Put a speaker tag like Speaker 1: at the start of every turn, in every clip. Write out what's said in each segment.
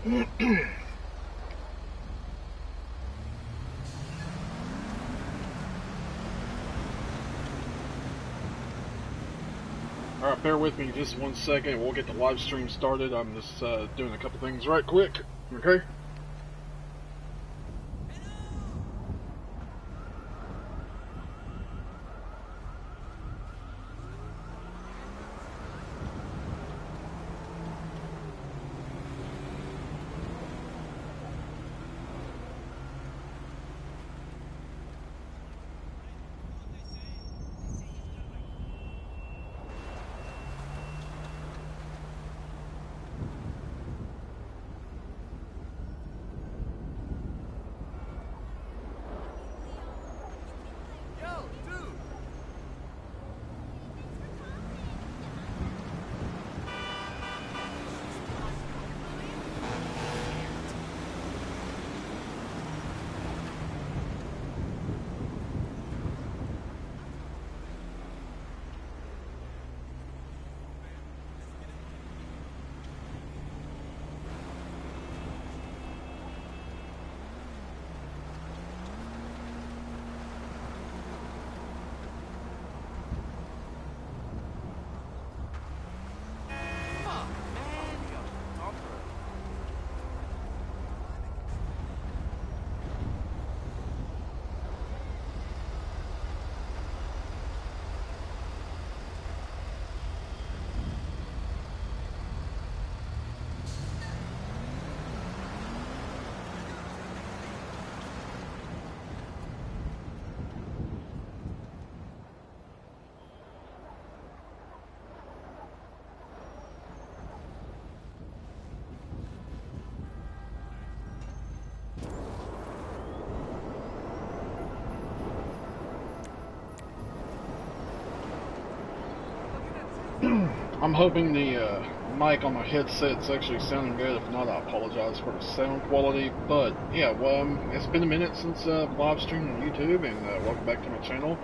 Speaker 1: Alright, bear with me just 1 second. We'll get the live stream started. I'm just doing a couple things right quick. Okay? I'm hoping the mic on my headset's actually sounding good. If not, I apologize for the sound quality. But yeah, well, it's been a minute since live streamed on YouTube, and welcome back to my channel.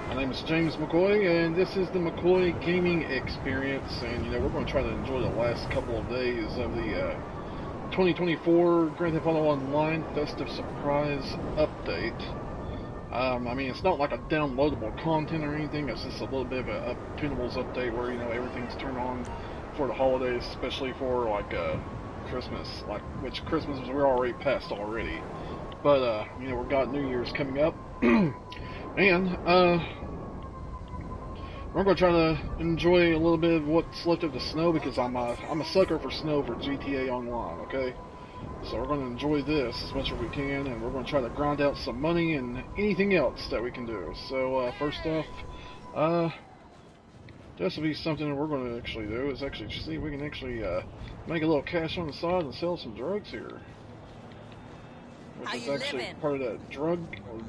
Speaker 1: My name is James McCoy, and this is the McCoy Gaming Experience. And you know, we're going to try to enjoy the last couple of days of the 2024 Grand Theft Auto Online Festive Surprise Update. I mean, it's not like a downloadable content or anything. It's just a little bit of a tunables update where, you know, everything's turned on for the holidays, especially for like Christmas, which Christmas we're already past already. But you know, we've got New Year's coming up, and we're gonna try to enjoy a little bit of what's left of the snow because I'm a sucker for snow for GTA Online. Okay. So we're going to enjoy this as much as we can, and we're going to try to grind out some money and anything else that we can do. So first off, this will be something that we're going to actually do, is actually see if we can actually make a little cash on the side and sell some drugs here. Which is actually part of that drug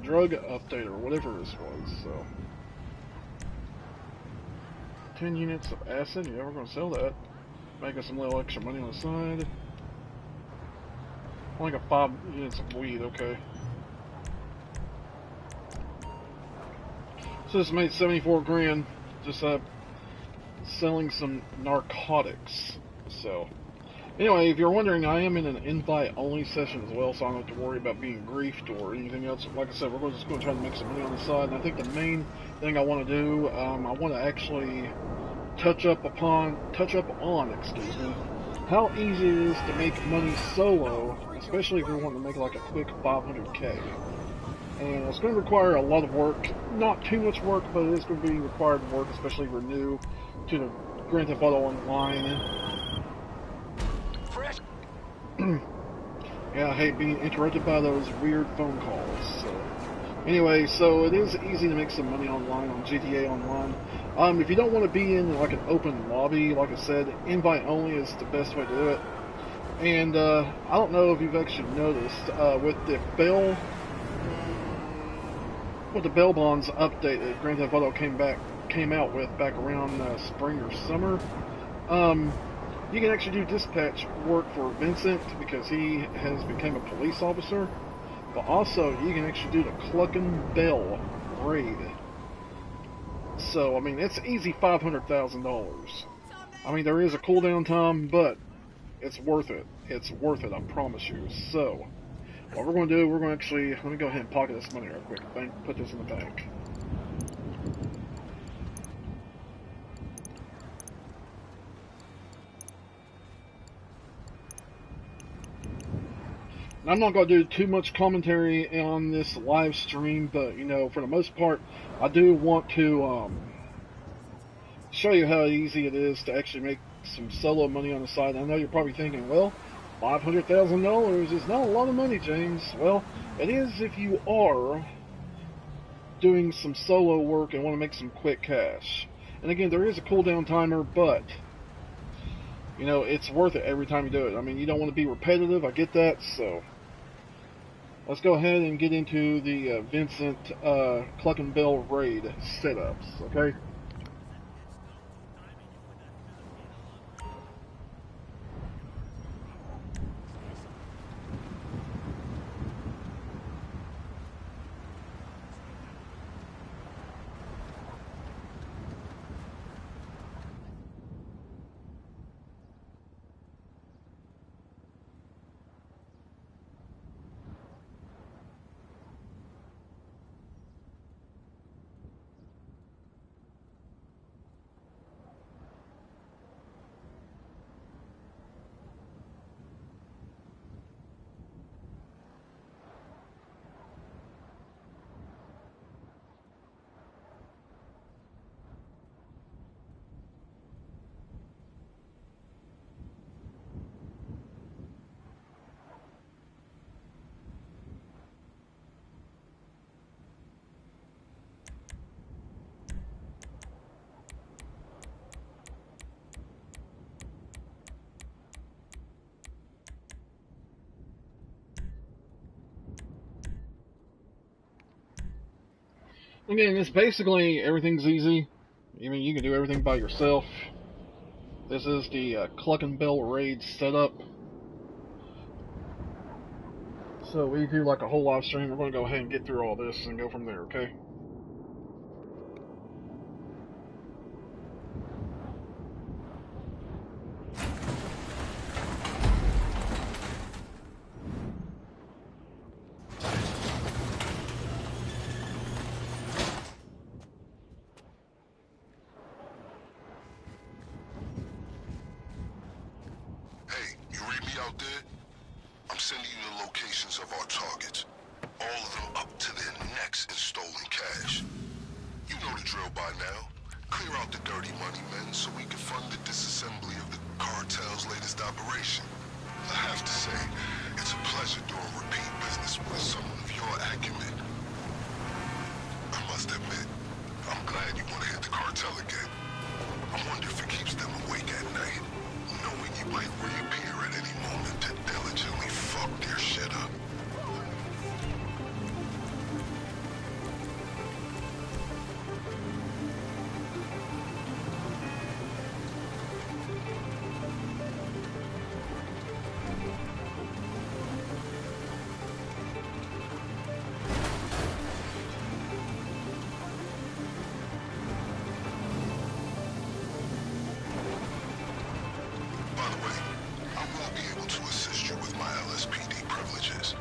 Speaker 1: update or whatever this was. So 10 units of acid, yeah, we're going to sell that. Making some little extra money on the side. Only got 5 units of weed, okay. So this made 74 grand just selling some narcotics. So anyway, if you're wondering, I am in an invite only session as well, so I don't have to worry about being griefed or anything else. Like I said, we're just going to try to make some money on the side, and I think the main thing I want to do, I want to actually touch up on, excuse me, how easy it is to make money solo, especially if you want to make like a quick 500k. And it's going to require a lot of work, not too much work, but it is going to be required work, especially if you're new to the Grand Theft Auto Online. Yeah, I hate being interrupted by those weird phone calls. So anyway, so it is easy to make some money online on GTA Online. If you don't want to be in like an open lobby, like I said, invite only is the best way to do it. And I don't know if you've actually noticed with the bail bonds update that Grand Theft Auto came out with back around spring or summer. You can actually do dispatch work for Vincent because he has become a police officer. But also, you can actually do the Cluckin' Bell raid. So, I mean, it's easy $500,000. I mean, there is a cooldown time, but It's worth it. It's worth it, I promise you. So, what we're going to do, we're going to actually, let me go ahead and pocket this money real quick. Put this in the bank. I'm not going to do too much commentary on this live stream, but you know, for the most part, I do want to show you how easy it is to actually make some solo money on the side. I know you're probably thinking, well, $500,000 is not a lot of money, James. Well, it is if you are doing some solo work and want to make some quick cash. And again, there is a cooldown timer, but you know, it's worth it every time you do it. I mean, you don't want to be repetitive, I get that, so let's go ahead and get into the Vincent Cluck and Bell raid setups, okay? Again, it's basically everything's easy. I mean, you can do everything by yourself. This is the Cluck and Bell raid setup. So we do like a whole live stream. We're going to go ahead and get through all this and go from there, okay?
Speaker 2: Hey, you read me out there? I'm sending you the locations of our targets. All of them up to their necks in stolen cash. You know the drill by now. Clear out the dirty money men so we can fund the disassembly of the cartel's latest operation. I have to say, it's a pleasure doing repeat business with someone of your acumen. I must admit, I'm glad you want to hit the cartel again. I wonder if it keeps them awake at night, knowing you might reappear at any moment to diligently fuck their shit up. By the way, I will be able to assist you with my LSPD privileges.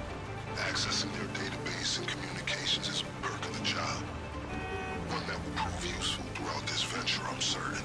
Speaker 2: Accessing their database and communications is a perk of the job. One that will prove useful throughout this venture, I'm certain.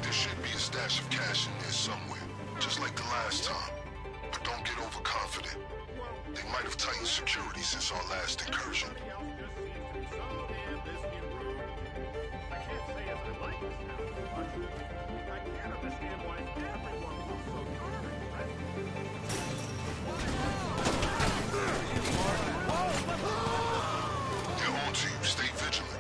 Speaker 2: There should be a stash of cash in there somewhere, just like the last time. But don't get overconfident. They might have tightened security since our last incursion. They're on to you. Stay vigilant.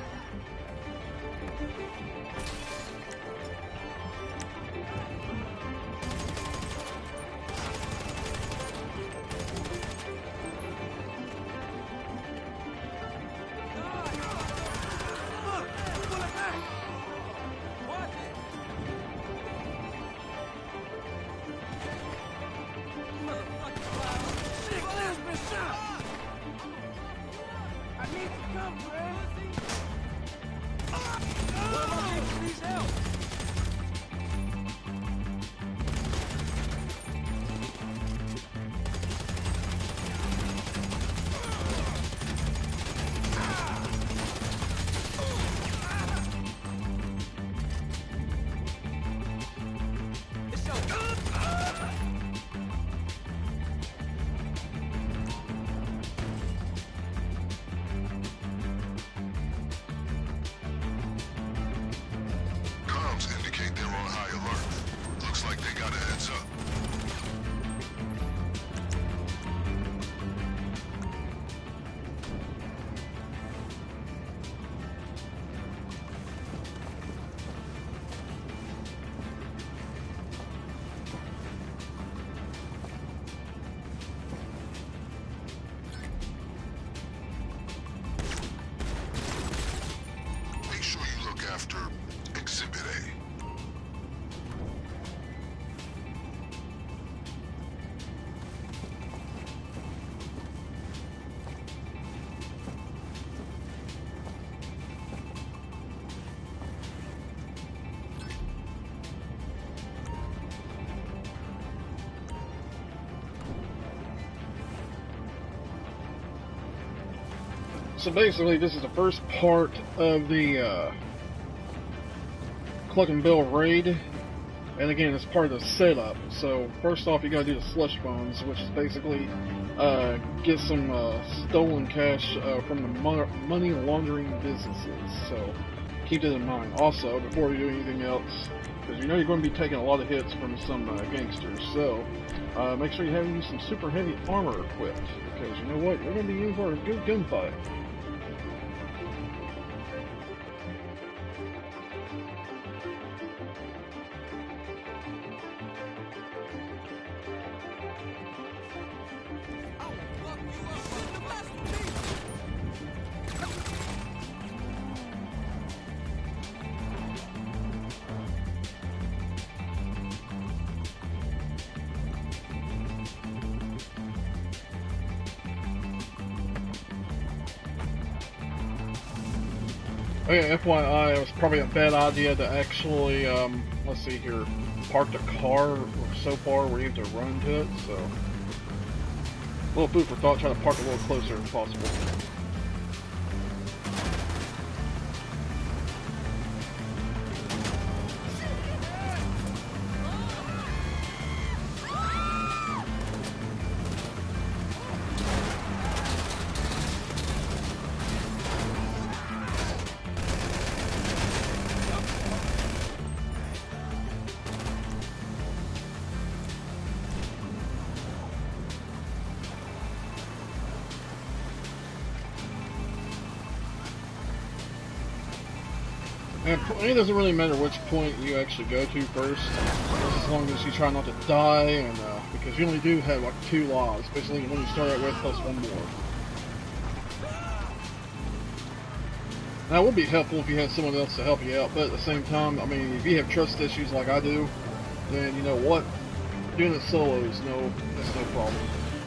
Speaker 1: So basically, this is the first part of the Cluck and Bill raid. And again, it's part of the setup. So first off, you gotta do the slush funds, which is basically get some stolen cash from the money laundering businesses. So keep that in mind. Also, before you do anything else, because you know you're going to be taking a lot of hits from some gangsters. So make sure you have some super heavy armor equipped, because you know what, you're going to be in for a good gunfight. Oh yeah, FYI, it was probably a bad idea to actually, let's see here, park the car so far where you have to run to it, so... A little food for thought, try to park a little closer if possible. And it doesn't really matter which point you actually go to first, as long as you try not to die, and because you only do have like 2 lives, basically when you start out with plus 1 more. Now it would be helpful if you had someone else to help you out, but at the same time, I mean, if you have trust issues like I do, then you know what, doing it solo is no problem.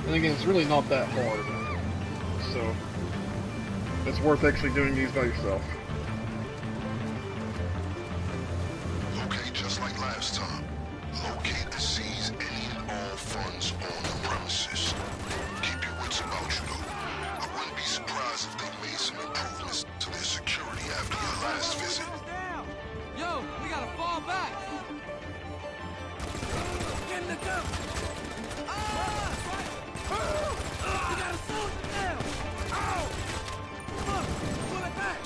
Speaker 1: And again, it's really not that hard, so it's worth actually doing these by yourself.
Speaker 2: Just like last time, locate and seize any and all funds on the premises. Keep your wits about you, though. I wouldn't be surprised if they made some improvements to their security after your last visit.
Speaker 3: Yo, we gotta fall back. Get in the gun. We gotta slow it down. Ow! Come on, pull it back.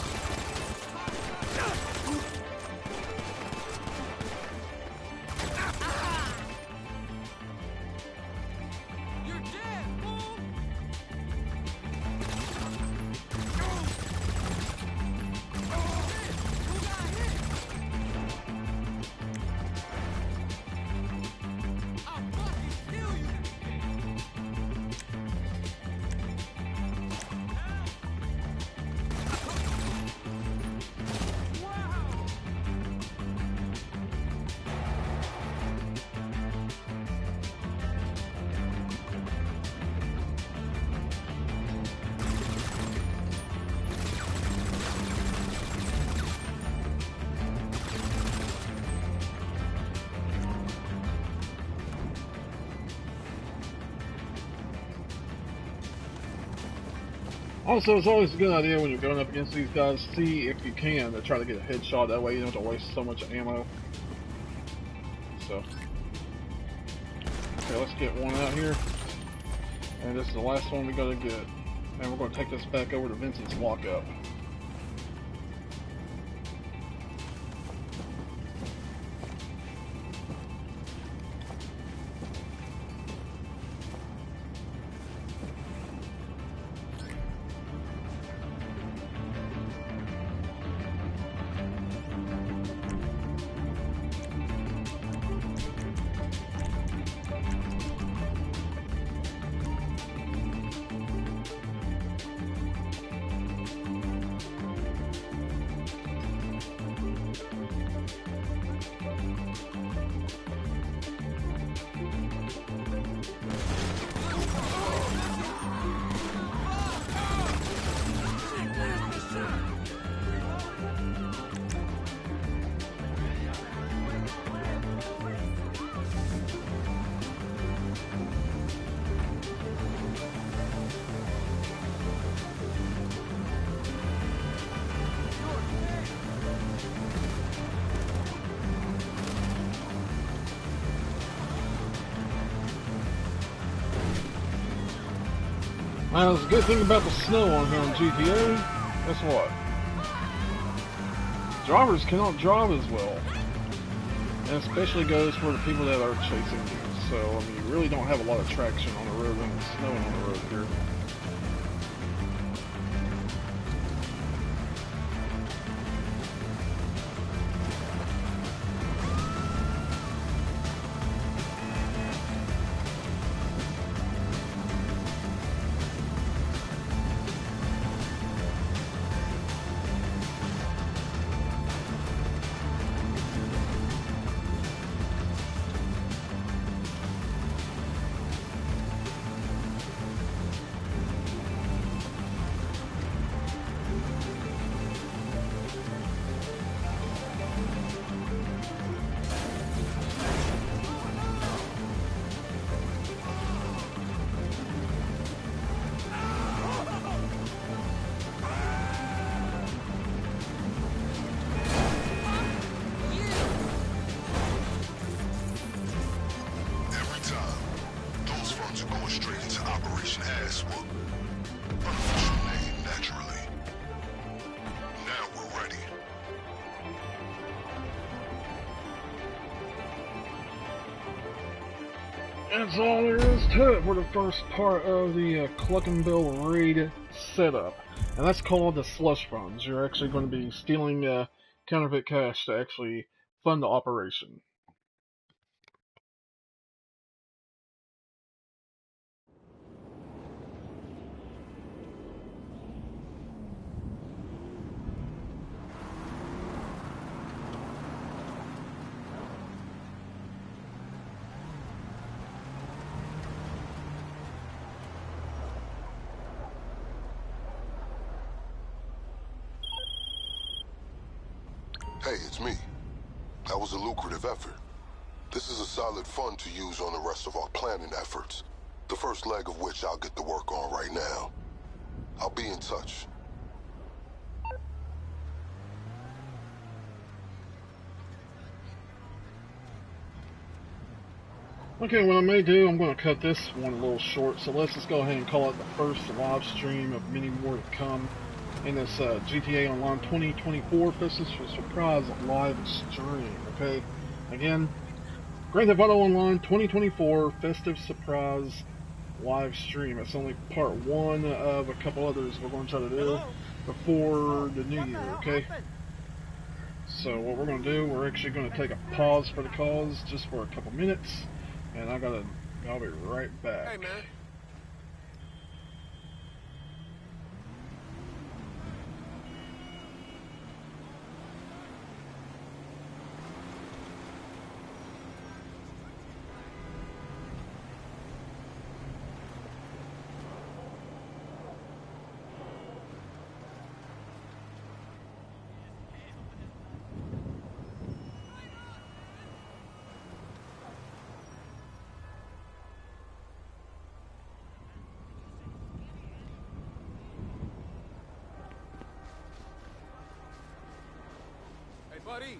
Speaker 1: Also, it's always a good idea when you're going up against these guys, see if you can to try to get a headshot, that way you don't have to waste so much ammo. So, okay, let's get one out here. And this is the last one we gotta get. And we're gonna take this back over to Vincent's lockup. Now, the good thing about the snow on here in GTA, guess what? Drivers cannot drive as well. And especially goes for the people that are chasing you. So, I mean, you really don't have a lot of traction on the road when it's snowing on the road here.
Speaker 2: Every time, those funds are going straight into Operation Asswhoop. Unofficial name, naturally. Now we're ready.
Speaker 1: That's all there is to it for the first part of the Cluckenbill raid setup. And that's called the slush funds. You're actually going to be stealing counterfeit cash to actually fund the operation.
Speaker 2: Hey, it's me. That was a lucrative effort. This is a solid fund to use on the rest of our planning efforts. The first leg of which I'll get to work on right now. I'll be in touch.
Speaker 1: Okay, what I may do, I'm going to cut this one a little short, so let's just go ahead and call it the first live stream of many more to come in this GTA Online 2024 Festive Surprise live stream, okay? Again, Grand Theft Auto Online 2024 Festive Surprise live stream. It's only part one of a couple others we're going to try to do before the new year, okay? So what we're going to do, we're actually going to take a pause for the cause just for a couple minutes. And I'll be right back.
Speaker 3: Hey, man. Hey, buddy.